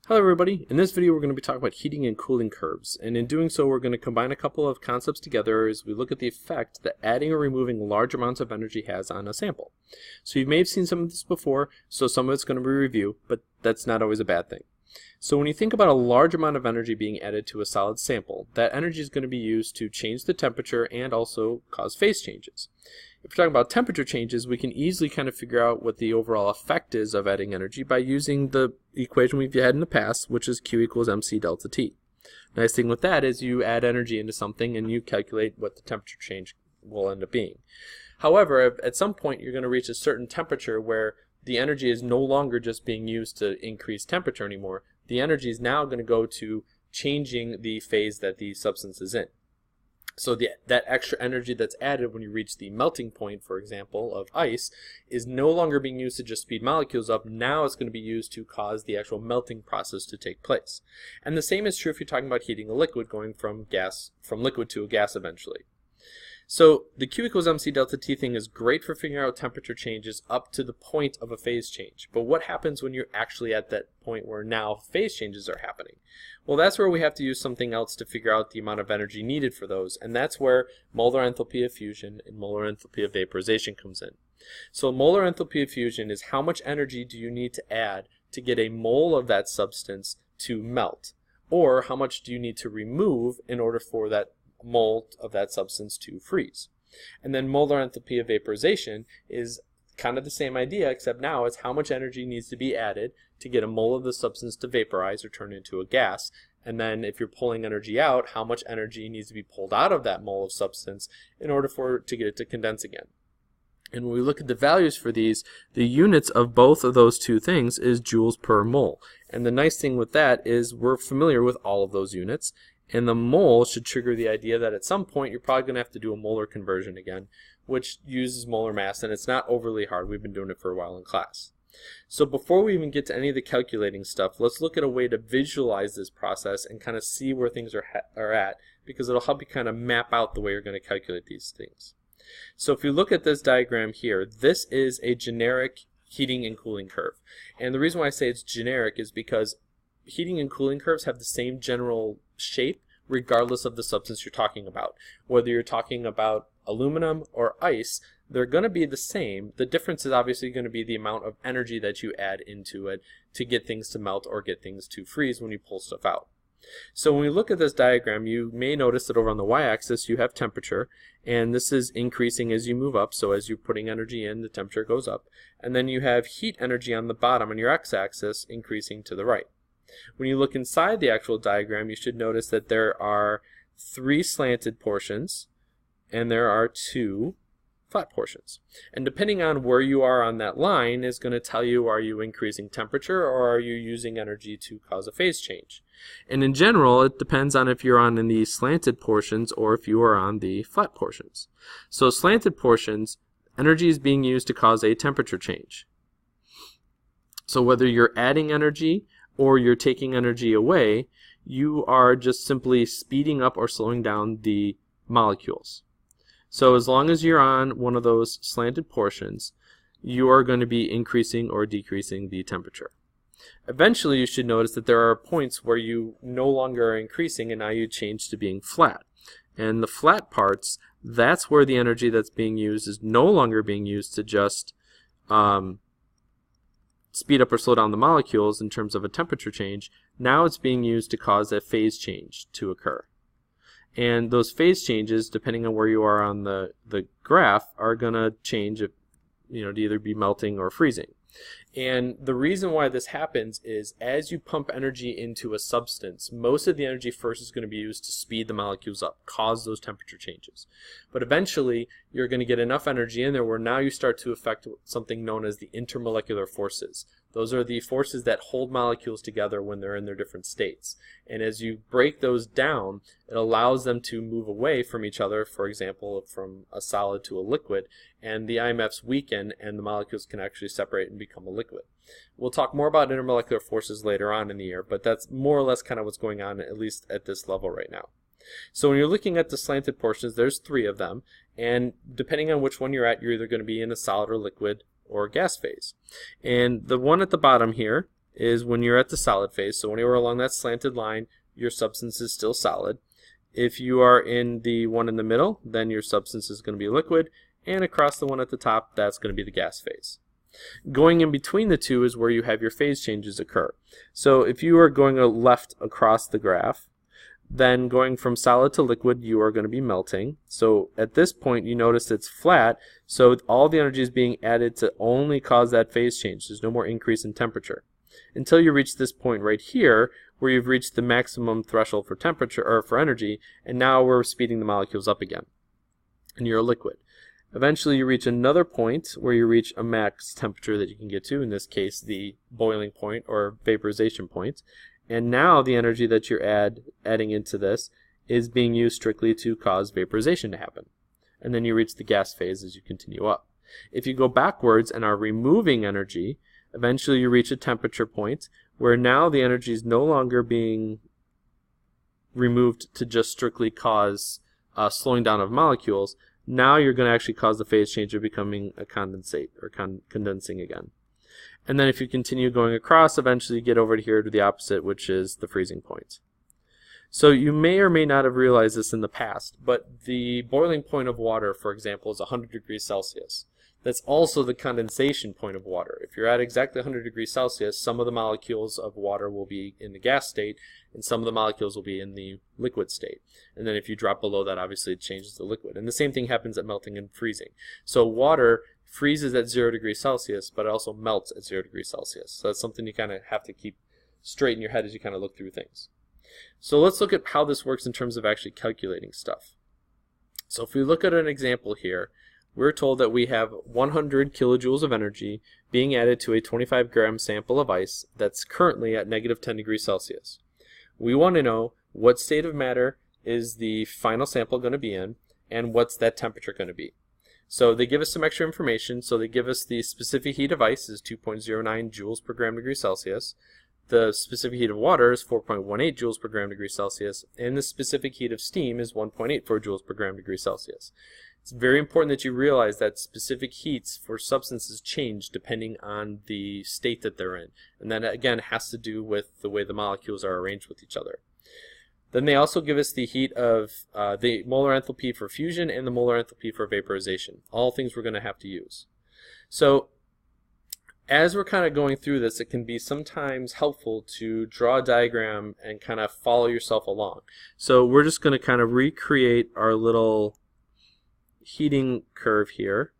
Hello everybody, in this video we're going to be talking about heating and cooling curves, and in doing so we're going to combine a couple of concepts together as we look at the effect that adding or removing large amounts of energy has on a sample. So you may have seen some of this before, so some of it's going to be review, but that's not always a bad thing. So when you think about a large amount of energy being added to a solid sample, that energy is going to be used to change the temperature and also cause phase changes. If we're talking about temperature changes, we can easily kind of figure out what the overall effect is of adding energy by using the equation we've had in the past, which is Q equals mc delta T. Nice thing with that is you add energy into something and you calculate what the temperature change will end up being. However, at some point you're going to reach a certain temperature where the energy is no longer just being used to increase temperature anymore. The energy is now going to go to changing the phase that the substance is in. So that extra energy that's added when you reach the melting point, for example, of ice, is no longer being used to just speed molecules up. Now it's going to be used to cause the actual melting process to take place. And the same is true if you're talking about heating a liquid, going from liquid to a gas eventually. So the Q equals mc delta T thing is great for figuring out temperature changes up to the point of a phase change. But what happens when you're actually at that point where now phase changes are happening? Well, that's where we have to use something else to figure out the amount of energy needed for those, and that's where molar enthalpy of fusion and molar enthalpy of vaporization comes in. So molar enthalpy of fusion is how much energy do you need to add to get a mole of that substance to melt, or how much do you need to remove in order for that mole of that substance to freeze. And then molar enthalpy of vaporization is kind of the same idea, except now it's how much energy needs to be added to get a mole of the substance to vaporize or turn into a gas. And then if you're pulling energy out, how much energy needs to be pulled out of that mole of substance in order to get it to condense again. And when we look at the values for these, the units of both of those two things is joules per mole. And the nice thing with that is we're familiar with all of those units. And the mole should trigger the idea that at some point you're probably going to have to do a molar conversion again, which uses molar mass, and it's not overly hard. We've been doing it for a while in class. So before we even get to any of the calculating stuff, let's look at a way to visualize this process and kind of see where things are at, because it'll help you kind of map out the way you're going to calculate these things. So if you look at this diagram here, this is a generic heating and cooling curve. And the reason why I say it's generic is because heating and cooling curves have the same general shape regardless of the substance you're talking about. Whether you're talking about aluminum or ice, they're going to be the same. The difference is obviously going to be the amount of energy that you add into it to get things to melt or get things to freeze when you pull stuff out. So when we look at this diagram, you may notice that over on the y-axis you have temperature, and this is increasing as you move up. So as you're putting energy in, the temperature goes up. And then you have heat energy on the bottom on your x-axis increasing to the right. When you look inside the actual diagram, you should notice that there are 3 slanted portions and there are 2 flat portions. And depending on where you are on that line is going to tell you, are you increasing temperature or are you using energy to cause a phase change? And in general, it depends on if you're on in the slanted portions or if you are on the flat portions. So slanted portions, energy is being used to cause a temperature change. So whether you're adding energy or you're taking energy away, you are just simply speeding up or slowing down the molecules. So as long as you're on one of those slanted portions, you are going to be increasing or decreasing the temperature. Eventually you should notice that there are points where you no longer are increasing and now you change to being flat. And the flat parts, that's where the energy that's being used is no longer being used to just speed up or slow down the molecules in terms of a temperature change. Now it's being used to cause a phase change to occur. And those phase changes, depending on where you are on the graph, are going to change, to either be melting or freezing. And the reason why this happens is as you pump energy into a substance, most of the energy first is going to be used to speed the molecules up, cause those temperature changes. But eventually, you're going to get enough energy in there where now you start to affect something known as the intermolecular forces. Those are the forces that hold molecules together when they're in their different states. And as you break those down, it allows them to move away from each other, for example, from a solid to a liquid, and the IMFs weaken and the molecules can actually separate and become a liquid. We'll talk more about intermolecular forces later on in the year, but that's more or less kind of what's going on, at least at this level right now. So when you're looking at the slanted portions, there's 3 of them, and depending on which one you're at, you're either going to be in a solid or liquid or gas phase. And the one at the bottom here is when you're at the solid phase. So anywhere along that slanted line, your substance is still solid. If you are in the one in the middle, then your substance is going to be liquid, and across the one at the top, that's going to be the gas phase. Going in between the two is where you have your phase changes occur. So if you are going left across the graph, then going from solid to liquid, you are going to be melting. So at this point, you notice it's flat, so all the energy is being added to only cause that phase change. There's no more increase in temperature. Until you reach this point right here, where you've reached the maximum threshold for temperature, or for energy, and now we're speeding the molecules up again, and you're a liquid. Eventually you reach another point where you reach a max temperature that you can get to, in this case the boiling point or vaporization point. And now the energy that you're adding into this is being used strictly to cause vaporization to happen. And then you reach the gas phase as you continue up. If you go backwards and are removing energy, eventually you reach a temperature point where now the energy is no longer being removed to just strictly cause slowing down of molecules. Now you're going to actually cause the phase change of becoming a condensate, or condensing again. And then if you continue going across, eventually you get over here to the opposite, which is the freezing point. So you may or may not have realized this in the past, but the boiling point of water, for example, is 100 degrees Celsius. That's also the condensation point of water. If you're at exactly 100 degrees Celsius, some of the molecules of water will be in the gas state, and some of the molecules will be in the liquid state. And then if you drop below that, obviously it changes to liquid. And the same thing happens at melting and freezing. So water freezes at 0 degrees Celsius, but it also melts at 0 degrees Celsius. So that's something you kind of have to keep straight in your head as you kind of look through things. So let's look at how this works in terms of actually calculating stuff. So if we look at an example here, we're told that we have 100 kilojoules of energy being added to a 25-gram sample of ice that's currently at negative 10 degrees Celsius. We want to know what state of matter is the final sample going to be in, and what's that temperature going to be. So they give us some extra information. So they give us the specific heat of ice is 2.09 joules per gram degree Celsius. The specific heat of water is 4.18 joules per gram degree Celsius. And the specific heat of steam is 1.84 joules per gram degree Celsius. It's very important that you realize that specific heats for substances change depending on the state that they're in. And that, again, has to do with the way the molecules are arranged with each other. Then they also give us the heat of the molar enthalpy for fusion and the molar enthalpy for vaporization. All things we're going to have to use. So as we're kind of going through this, it can be sometimes helpful to draw a diagram and kind of follow yourself along. So we're just going to kind of recreate our little heating curve here.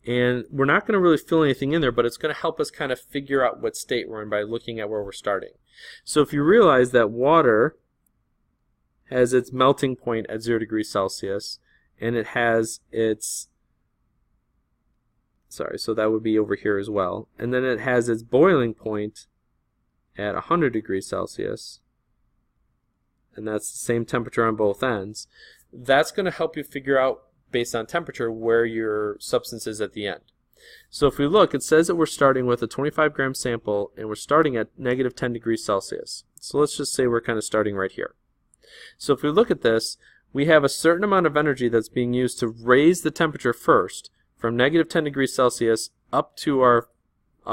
And we're not going to really fill anything in there, but it's going to help us kind of figure out what state we're in by looking at where we're starting. So if you realize that water has its melting point at 0 degrees Celsius, and it has its, so that would be over here as well, and then it has its boiling point at 100 degrees Celsius, and that's the same temperature on both ends. That's going to help you figure out, based on temperature, where your substance is at the end. So if we look, it says that we're starting with a 25-gram sample, and we're starting at negative 10 degrees Celsius. So let's just say we're kind of starting right here. So if we look at this, we have a certain amount of energy that's being used to raise the temperature first from negative 10 degrees Celsius up to our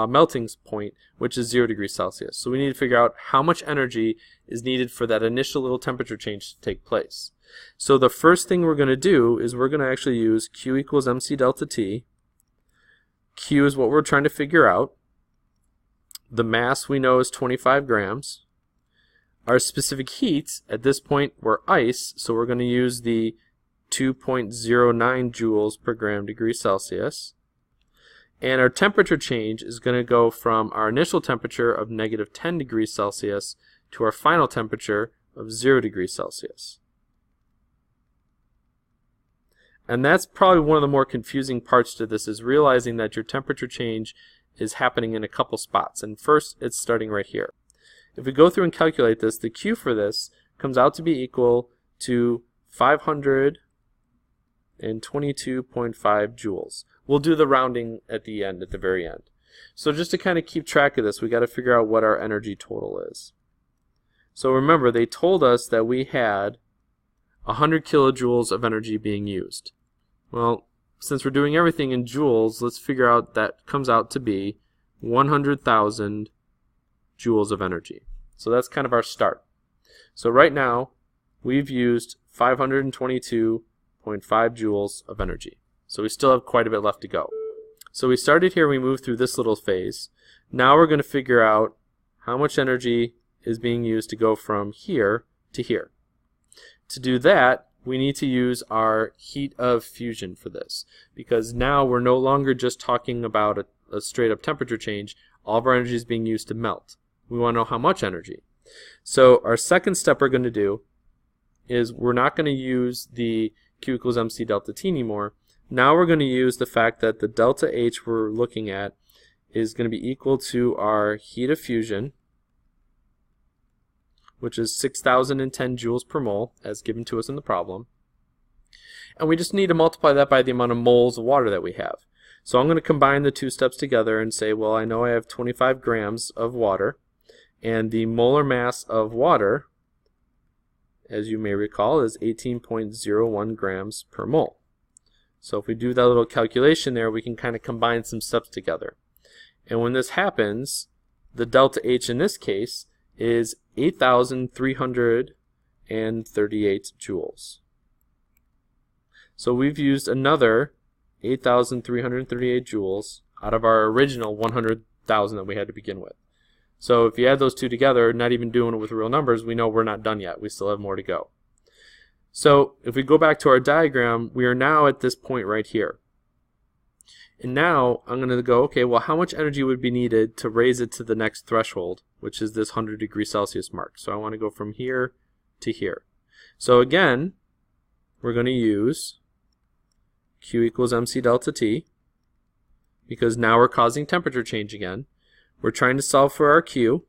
melting point, which is 0 degrees Celsius. So we need to figure out how much energy is needed for that initial little temperature change to take place. So the first thing we're going to do is we're going to actually use Q equals MC delta T. Q is what we're trying to figure out. The mass we know is 25 grams. Our specific heat at this point were ice, so we're going to use the 2.09 joules per gram degree Celsius. And our temperature change is going to go from our initial temperature of negative 10 degrees Celsius to our final temperature of 0 degrees Celsius. And that's probably one of the more confusing parts to this, is realizing that your temperature change is happening in a couple spots. And first, it's starting right here. If we go through and calculate this, the Q for this comes out to be equal to 522.5 joules. We'll do the rounding at the end, at the very end. So just to kind of keep track of this, we got to figure out what our energy total is. So remember, they told us that we had 100 kilojoules of energy being used. Well, since we're doing everything in joules, let's figure out that comes out to be 100,000 joules of energy. So that's kind of our start. So right now, we've used 522.5 joules of energy. So we still have quite a bit left to go. So we started here, we moved through this little phase. Now we're going to figure out how much energy is being used to go from here to here. To do that, we need to use our heat of fusion for this, because now we're no longer just talking about a straight up temperature change. All of our energy is being used to melt. We want to know how much energy. So our second step we're going to do is we're not going to use the Q equals mc delta T anymore. Now we're going to use the fact that the delta H we're looking at is going to be equal to our heat of fusion, which is 6,010 joules per mole, as given to us in the problem. And we just need to multiply that by the amount of moles of water that we have. So I'm going to combine the two steps together and say, well, I know I have 25 grams of water, and the molar mass of water, as you may recall, is 18.01 grams per mole. So if we do that little calculation there, we can kind of combine some steps together. And when this happens, the delta H in this case is 8,338 joules. So we've used another 8,338 joules out of our original 100,000 that we had to begin with. So if you add those two together, not even doing it with real numbers, we know we're not done yet. We still have more to go. So if we go back to our diagram, we are now at this point right here. And now I'm going to go, okay, well, how much energy would be needed to raise it to the next threshold, which is this 100 degrees Celsius mark. So I want to go from here to here. So again, we're going to use Q equals mc delta T, because now we're causing temperature change again. We're trying to solve for our Q.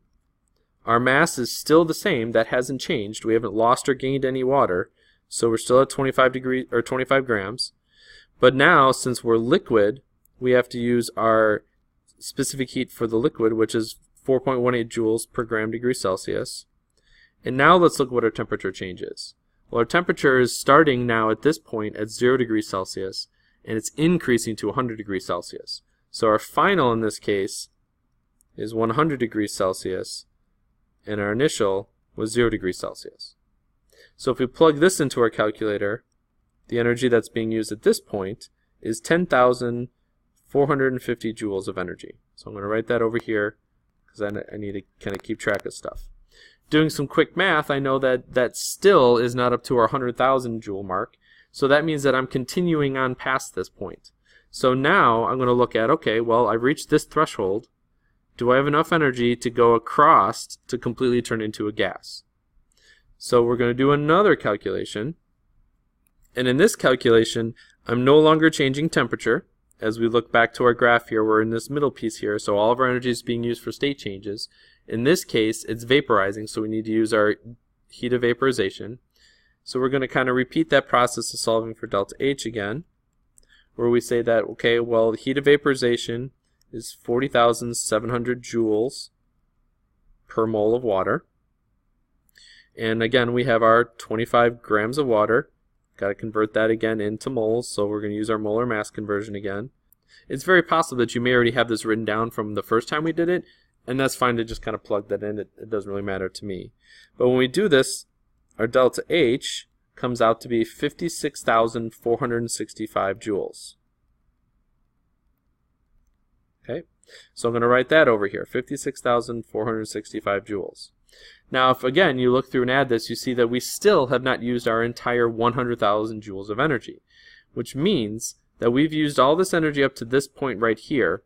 Our mass is still the same. That hasn't changed. We haven't lost or gained any water. So we're still at 25 grams. But now, since we're liquid, we have to use our specific heat for the liquid, which is 4.18 joules per gram degree Celsius. And now let's look what our temperature change is. Well, our temperature is starting now at this point at 0 degrees Celsius, and it's increasing to 100 degrees Celsius. So our final in this case is 100 degrees Celsius, and our initial was 0 degrees Celsius. So if we plug this into our calculator, the energy that's being used at this point is 10,450 joules of energy. So I'm going to write that over here because I need to kind of keep track of stuff. Doing some quick math, I know that that still is not up to our 100,000 joule mark. So that means that I'm continuing on past this point. So now I'm going to look at, okay, well, I've reached this threshold. Do I have enough energy to go across to completely turn into a gas? So we're going to do another calculation. And in this calculation, I'm no longer changing temperature. As we look back to our graph here, we're in this middle piece here, so all of our energy is being used for state changes. In this case, it's vaporizing, so we need to use our heat of vaporization. So we're going to kind of repeat that process of solving for delta H again, where we say that, okay, well, the heat of vaporization is 40,700 joules per mole of water. And again, we have our 25 grams of water. Got to convert that again into moles, so we're going to use our molar mass conversion again. It's very possible that you may already have this written down from the first time we did it, and that's fine to just kind of plug that in. It doesn't really matter to me. But when we do this, our delta H comes out to be 56,465 joules. Okay, so I'm going to write that over here, 56,465 joules. Now, if again you look through and add this, you see that we still have not used our entire 100,000 joules of energy, which means that we've used all this energy up to this point right here.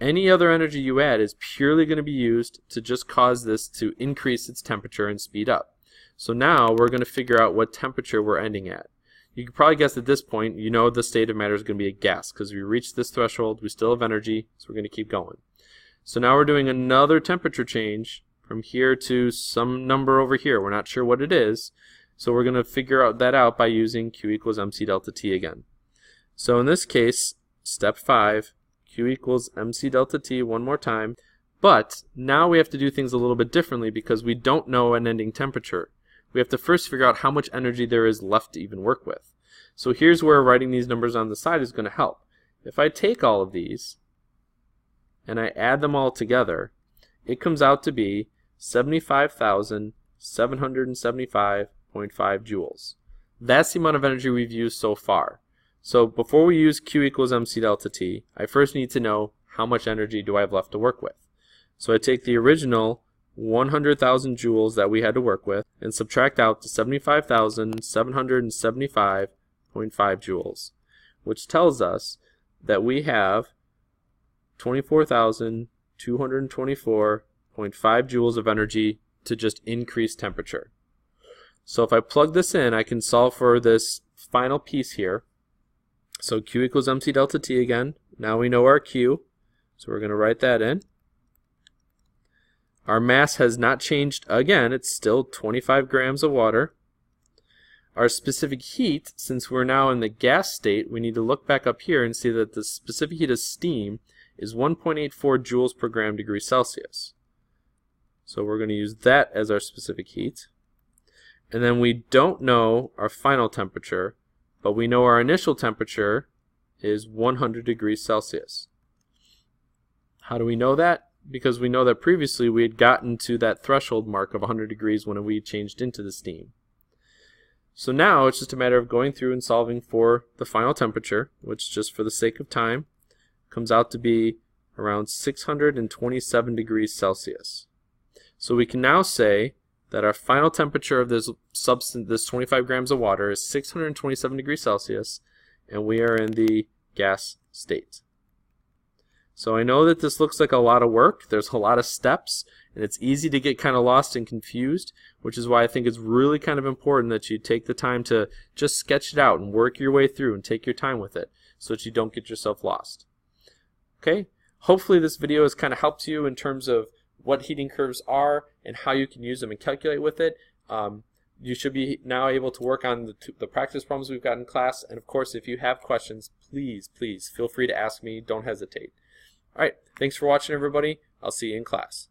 Any other energy you add is purely going to be used to just cause this to increase its temperature and speed up. So now we're going to figure out what temperature we're ending at. You can probably guess at this point, you know the state of matter is going to be a gas, because we reached this threshold, we still have energy, so we're going to keep going. So now we're doing another temperature change from here to some number over here. We're not sure what it is, so we're going to figure that out by using Q equals mc delta T again. So in this case, step 5, Q equals mc delta T one more time, but now we have to do things a little bit differently because we don't know an ending temperature. We have to first figure out how much energy there is left to even work with. So here's where writing these numbers on the side is going to help. If I take all of these and I add them all together, it comes out to be 75,775.5 joules. That's the amount of energy we've used so far. So before we use Q equals mc delta T, I first need to know how much energy do I have left to work with. So I take the original 100,000 joules that we had to work with and subtract out to 75,775.5 joules, which tells us that we have 24,224.5 joules of energy to just increase temperature. So if I plug this in, I can solve for this final piece here. So Q equals mc delta T again. Now we know our Q, so we're going to write that in. Our mass has not changed again. It's still 25 grams of water. Our specific heat, since we're now in the gas state, we need to look back up here and see that the specific heat of steam is 1.84 joules per gram degree Celsius. So we're going to use that as our specific heat. And then we don't know our final temperature, but we know our initial temperature is 100 degrees Celsius. How do we know that? Because we know that previously we had gotten to that threshold mark of 100 degrees when we changed into the steam. So now it's just a matter of going through and solving for the final temperature, which just for the sake of time comes out to be around 627 degrees Celsius. So we can now say that our final temperature of this substance, this 25 grams of water, is 627 degrees Celsius, and we are in the gas state. So I know that this looks like a lot of work. There's a lot of steps, and it's easy to get kind of lost and confused, which is why I think it's really kind of important that you take the time to just sketch it out and work your way through and take your time with it so that you don't get yourself lost. Okay? Hopefully this video has kind of helped you in terms of what heating curves are and how you can use them and calculate with it. You should be now able to work on the practice problems we've got in class, and of course if you have questions, please feel free to ask me. Don't hesitate. Alright, thanks for watching everybody. I'll see you in class.